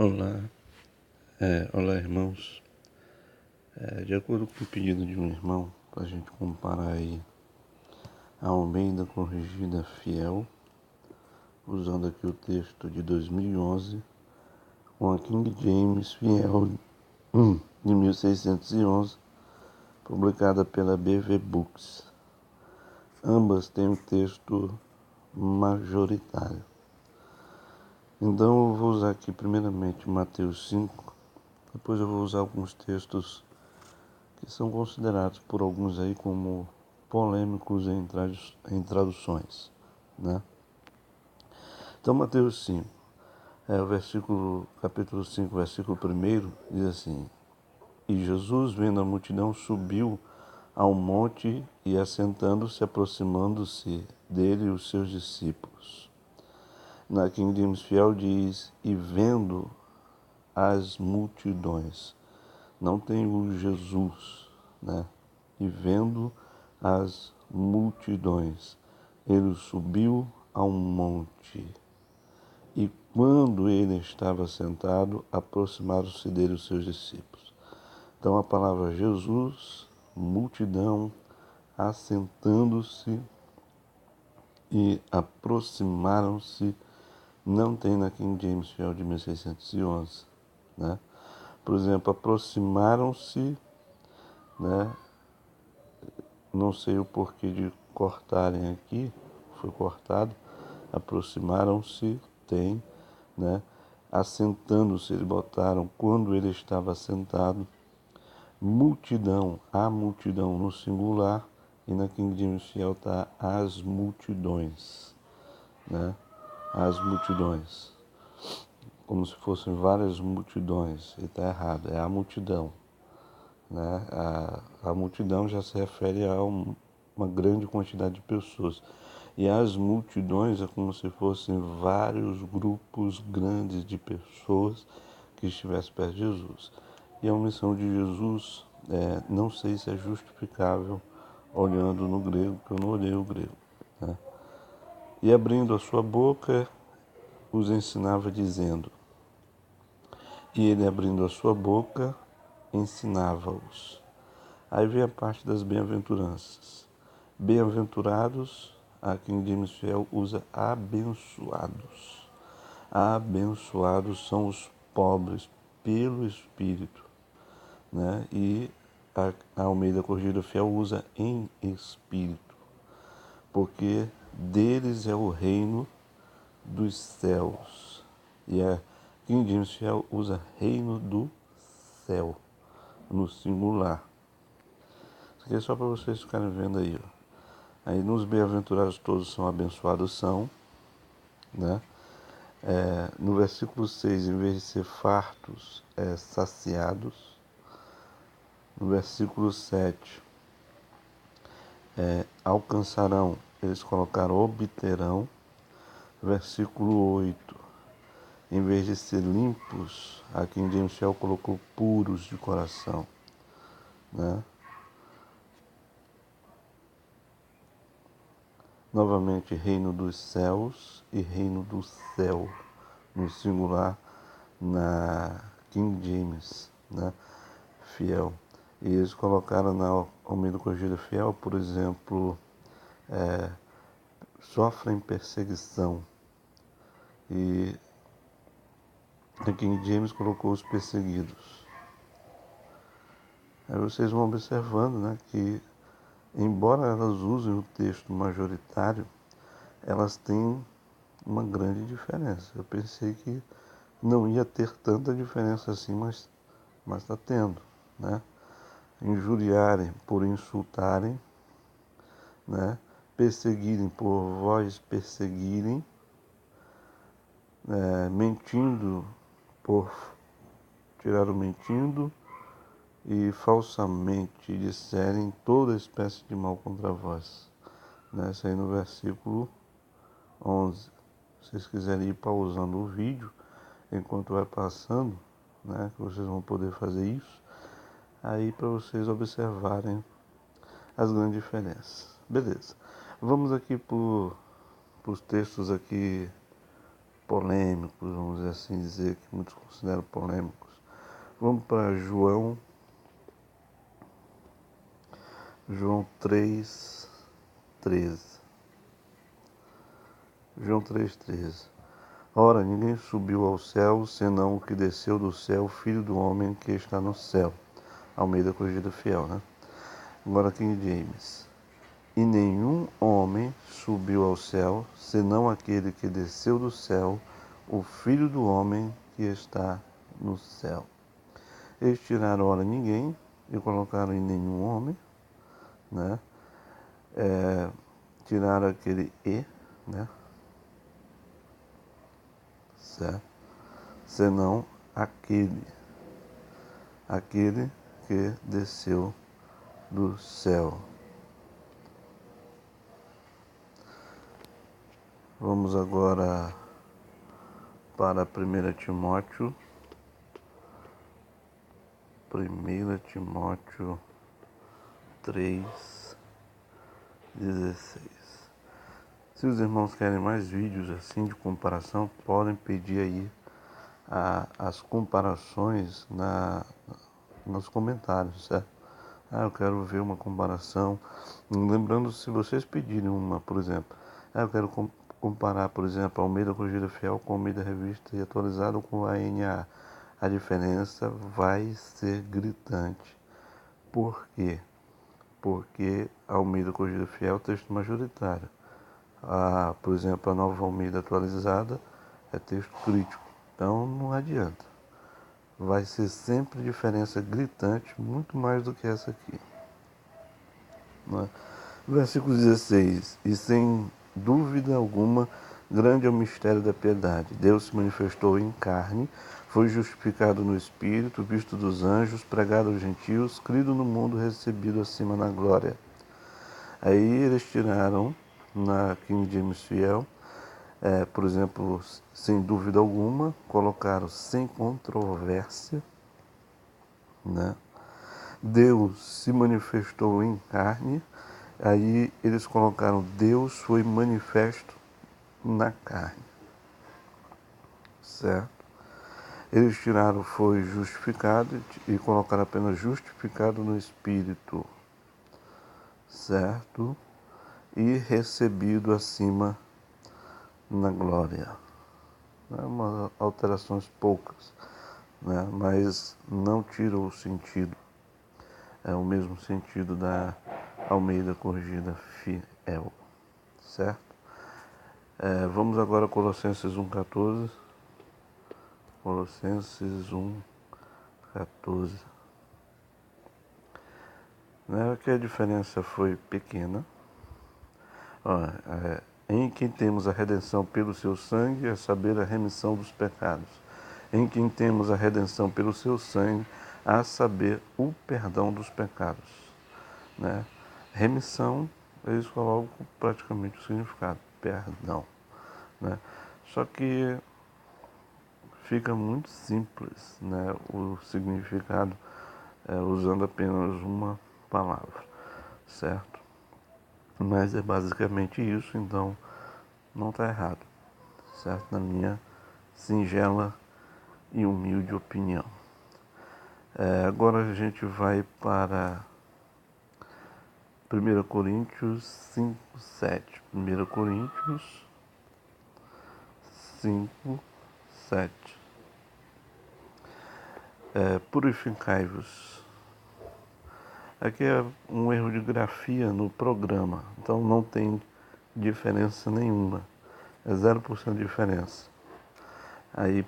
Olá, olá irmãos. De acordo com o pedido de um irmão, para a gente comparar aí a Almeida Corrigida Fiel, usando aqui o texto de 2011, com a King James Fiel de 1611, publicada pela BV Books. Ambas têm um texto majoritário. Então eu vou usar aqui primeiramente Mateus 5, depois eu vou usar alguns textos que são considerados por alguns aí como polêmicos em traduções, né? Então Mateus 5, capítulo 5, versículo 1, diz assim: E Jesus, vendo a multidão, subiu ao monte e, assentando-se, aproximando-se dele os seus discípulos. Na King James Fiel diz: e vendo as multidões. Não tem o Jesus, né? E vendo as multidões, ele subiu ao monte. E quando ele estava sentado, aproximaram-se dele os seus discípulos. Então a palavra Jesus, multidão, assentando-se e aproximaram-se, não tem na King James Fiel de 1611, né? Por exemplo, aproximaram-se, né? Não sei o porquê de cortarem aqui, foi cortado. Aproximaram-se, tem, né? Assentando-se, eles botaram quando ele estava sentado. Multidão, a multidão no singular, e na King James Fiel está as multidões, né? As multidões, como se fossem várias multidões, e está errado, é a multidão, né? A multidão já se refere a uma grande quantidade de pessoas, e as multidões é como se fossem vários grupos grandes de pessoas que estivessem perto de Jesus. E a omissão de Jesus, não sei se é justificável olhando no grego, porque eu não olhei o grego, né? E abrindo a sua boca, os ensinava dizendo, e ele abrindo a sua boca, ensinava-os. Aí vem a parte das bem-aventuranças. Bem-aventurados, a King James Fiel usa abençoados. Abençoados são os pobres pelo Espírito, né? E a Almeida Corrigida Fiel usa em Espírito, porque deles é o reino dos céus. E a King James Fiel usa reino do céu, no singular. Isso aqui é só para vocês ficarem vendo aí, ó. Aí nos bem-aventurados todos são abençoados, né? No versículo 6, em vez de ser fartos, saciados. No versículo 7, alcançarão, eles colocaram obterão. Versículo 8, em vez de ser limpos, aqui em James Fiel colocou puros de coração, né? Novamente, reino dos céus e reino do céu, no singular, na King James, né? Fiel. E eles colocaram na Almeida Corrigida Fiel, por exemplo, sofrem perseguição. E a King James colocou os perseguidos. Aí vocês vão observando, né, que embora elas usem o texto majoritário, elas têm uma grande diferença. Eu pensei que não ia ter tanta diferença assim, mas está tendo, né? Injuriarem por insultarem, né? Perseguirem por vós perseguirem, mentindo por tiraram mentindo e falsamente disserem toda espécie de mal contra vós. Isso aí no versículo 11. Se vocês quiserem ir pausando o vídeo enquanto vai passando, né, que vocês vão poder fazer isso, aí para vocês observarem as grandes diferenças. Beleza. Vamos aqui para os textos aqui polêmicos, vamos assim dizer, que muitos consideram polêmicos. Vamos para João 3,13. João 3,13. Ora, ninguém subiu ao céu, senão o que desceu do céu, o Filho do Homem que está no céu. Almeida Corrigida Fiel, né? Agora King James. E nenhum homem subiu ao céu, senão aquele que desceu do céu, o Filho do Homem que está no céu. Eles tiraram, ora, ninguém e colocaram em nenhum homem, né? Tiraram aquele e, né? Certo? Senão aquele que desceu do céu. Vamos agora para 1 Timóteo 3,16. Se os irmãos querem mais vídeos assim de comparação, podem pedir aí as comparações nos comentários, certo? Eu quero ver uma comparação. Lembrando, se vocês pedirem uma, por exemplo, eu quero comparar, por exemplo, a Almeida Corrigida Fiel com a Almeida Revista e Atualizada com a ANA. A diferença vai ser gritante. Por quê? Porque a Almeida Corrigida Fiel é o texto majoritário. Por exemplo, a Nova Almeida Atualizada é texto crítico. Então não adianta. Vai ser sempre diferença gritante, muito mais do que essa aqui. Né? Versículo 16. E sem dúvida alguma, grande é o mistério da piedade. Deus se manifestou em carne, foi justificado no Espírito, visto dos anjos, pregado aos gentios, crido no mundo, recebido acima na glória. Aí eles tiraram, na King James Fiel, por exemplo, sem dúvida alguma, colocaram sem controvérsia, né? Deus se manifestou em carne, aí eles colocaram Deus foi manifesto na carne, certo? Eles tiraram foi justificado e colocaram apenas justificado no Espírito, certo? E recebido acima na glória. Umas alterações poucas, né? Mas não tira o sentido. É o mesmo sentido da Almeida Corrigida Fiel, certo? Vamos agora a Colossenses 1,14. Colossenses 1,14. Aqui a diferença foi pequena. Em quem temos a redenção pelo seu sangue, a saber, a remissão dos pecados. Em quem temos a redenção pelo seu sangue, a saber, o perdão dos pecados. Né? Remissão, eles colocam praticamente o significado, perdão. Né? Só que fica muito simples, né, o significado usando apenas uma palavra, certo? Mas é basicamente isso, então não está errado, certo? Na minha singela e humilde opinião. Agora a gente vai para 1 Coríntios 5,7. 1 Coríntios 5,7. Purificai-vos. Aqui é um erro de grafia no programa, então não tem diferença nenhuma. É 0% de diferença. Aí 1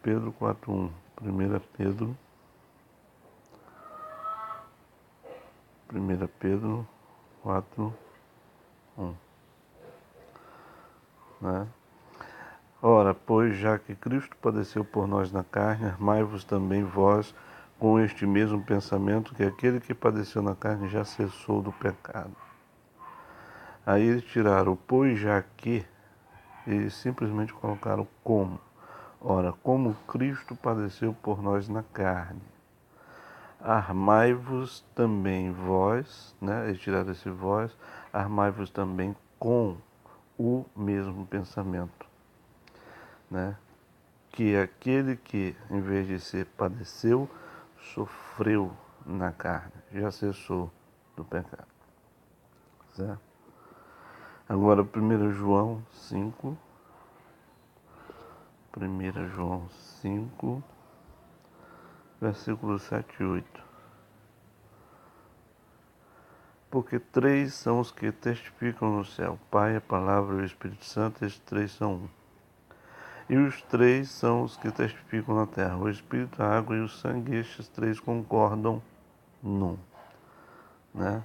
Pedro 4,1. 1 Pedro 4,1. Né? Ora, pois já que Cristo padeceu por nós na carne, armai-vos também vós com este mesmo pensamento, que aquele que padeceu na carne já cessou do pecado. Aí eles tiraram o pois já que, e simplesmente colocaram como. Ora, como Cristo padeceu por nós na carne, armai-vos também vós, né? Eles tiraram esse vós, armai-vos também com o mesmo pensamento. né? Que aquele que, em vez de ser padeceu, sofreu na carne, já cessou do pecado. Certo? Agora, 1 João 5, 1 João 5, versículos 7 e 8. Porque três são os que testificam no céu: o Pai, a Palavra e o Espírito Santo, estes três são um. E os três são os que testificam na terra: o Espírito, a água e o sangue, estes três concordam num. Né?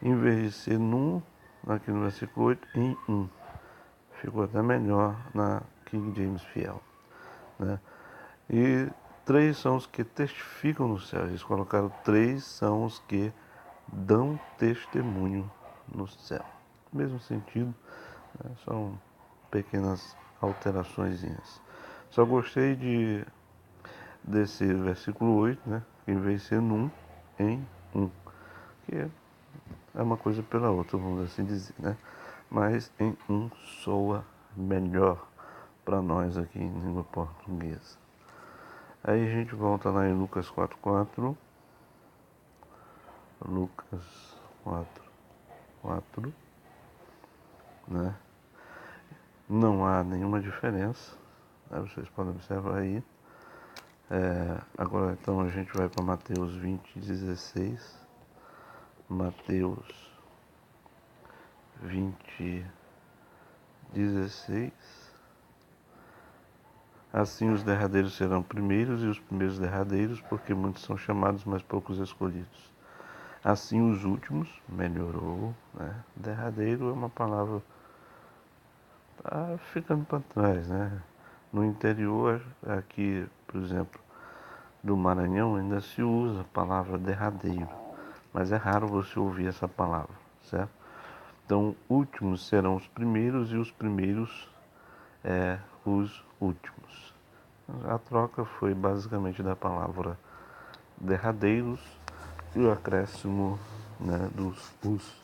Em vez de ser num, aqui no versículo 8, em um. Ficou até melhor na King James Fiel. Né? E três são os que testificam no céu. Eles colocaram três são os que dão testemunho no céu. Mesmo sentido, né? São pequenas alterações. Só gostei desse versículo 8, né? Em vez de ser num, em um. Que é uma coisa pela outra, vamos assim dizer, né? Mas em um soa melhor para nós aqui em língua portuguesa. Aí a gente volta lá em Lucas 4:4. Lucas 4:4, né? Não há nenhuma diferença, né? Vocês podem observar aí. Agora então a gente vai para Mateus 20:16. Mateus 20:16. Assim os derradeiros serão primeiros e os primeiros derradeiros, porque muitos são chamados, mas poucos escolhidos. Assim os últimos, melhorou, né? Derradeiro é uma palavra tá ficando para trás, né? No interior, aqui, por exemplo, do Maranhão, ainda se usa a palavra derradeiro, mas é raro você ouvir essa palavra, certo? Então, últimos serão os primeiros e os primeiros os últimos. A troca foi basicamente da palavra derradeiros e o acréscimo, né, dos os,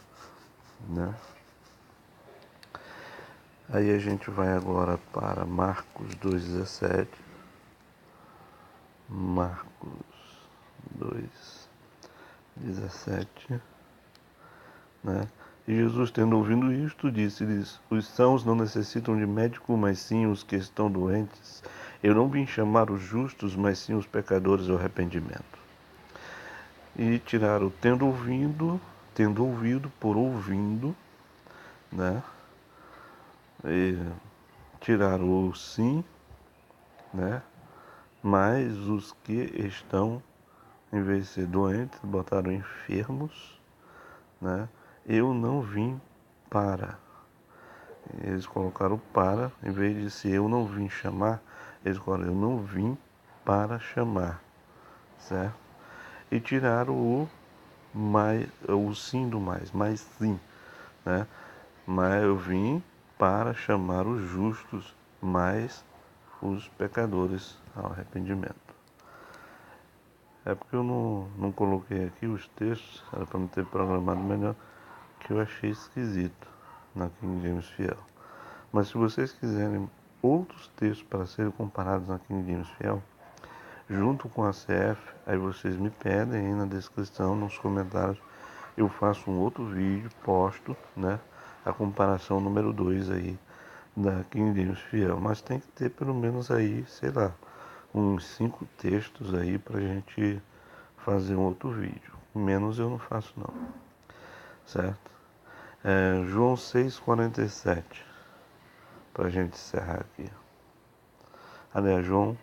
né? Aí a gente vai agora para Marcos 2:17. Marcos 2:17, né? E Jesus, tendo ouvido isto, disse-lhes: os sãos não necessitam de médico, mas sim os que estão doentes. Eu não vim chamar os justos, mas sim os pecadores ao arrependimento. E tiraram tendo ouvido por ouvindo, né? E tiraram o sim, né? Mas os que estão, em vez de ser doentes, botaram enfermos, né? Eu não vim para. Eles colocaram para, em vez de ser eu não vim chamar, eles colocaram eu não vim para chamar, certo? E tiraram o sim do mais sim, né? Mas eu vim para chamar os justos, mas os pecadores ao arrependimento. É porque eu não coloquei aqui os textos, era para me ter programado melhor, que eu achei esquisito na King James Fiel. Mas se vocês quiserem outros textos para serem comparados na King James Fiel, junto com a CF, aí vocês me pedem aí na descrição, nos comentários, eu faço um outro vídeo, posto, né, a comparação número 2 aí da King James Fiel. Mas tem que ter pelo menos aí, sei lá, uns 5 textos aí pra gente fazer um outro vídeo. Menos eu não faço não, certo? João 6:47, pra gente encerrar aqui. Aliás, João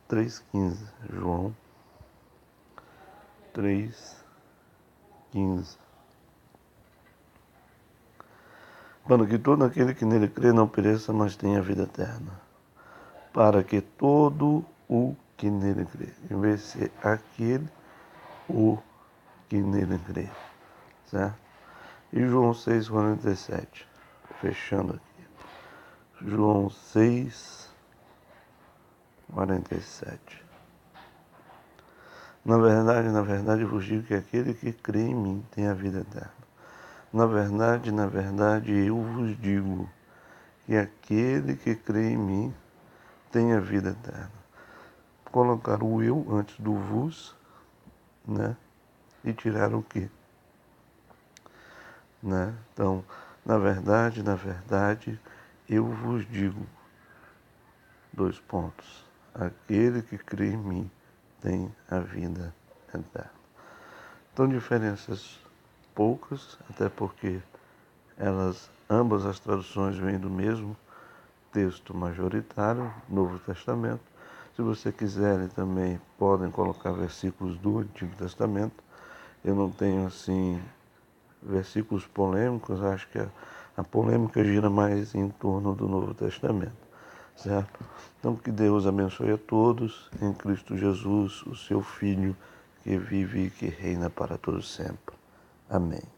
3:15. João 3:15. Para que todo aquele que nele crê não pereça, mas tenha vida eterna. Para que todo o que nele crê, em vez de ser aquele, o que nele crê, certo? E João 6:47, fechando aqui. João 6:47. Na verdade vos digo que aquele que crê em mim tem a vida eterna. Na verdade, eu vos digo e aquele que crê em mim tem a vida eterna. Colocar o eu antes do vos, né? E tirar o que, né? Então, na verdade, eu vos digo, dois pontos, aquele que crê em mim tem a vida eterna. Então, diferenças poucas, até porque ambas as traduções vêm do mesmo texto majoritário, Novo Testamento. Se você quiserem também, podem colocar versículos do Antigo Testamento. Eu não tenho, assim, versículos polêmicos, acho que a polêmica gira mais em torno do Novo Testamento, certo? Então, que Deus abençoe a todos em Cristo Jesus, o seu Filho, que vive e que reina para todos sempre. Amém.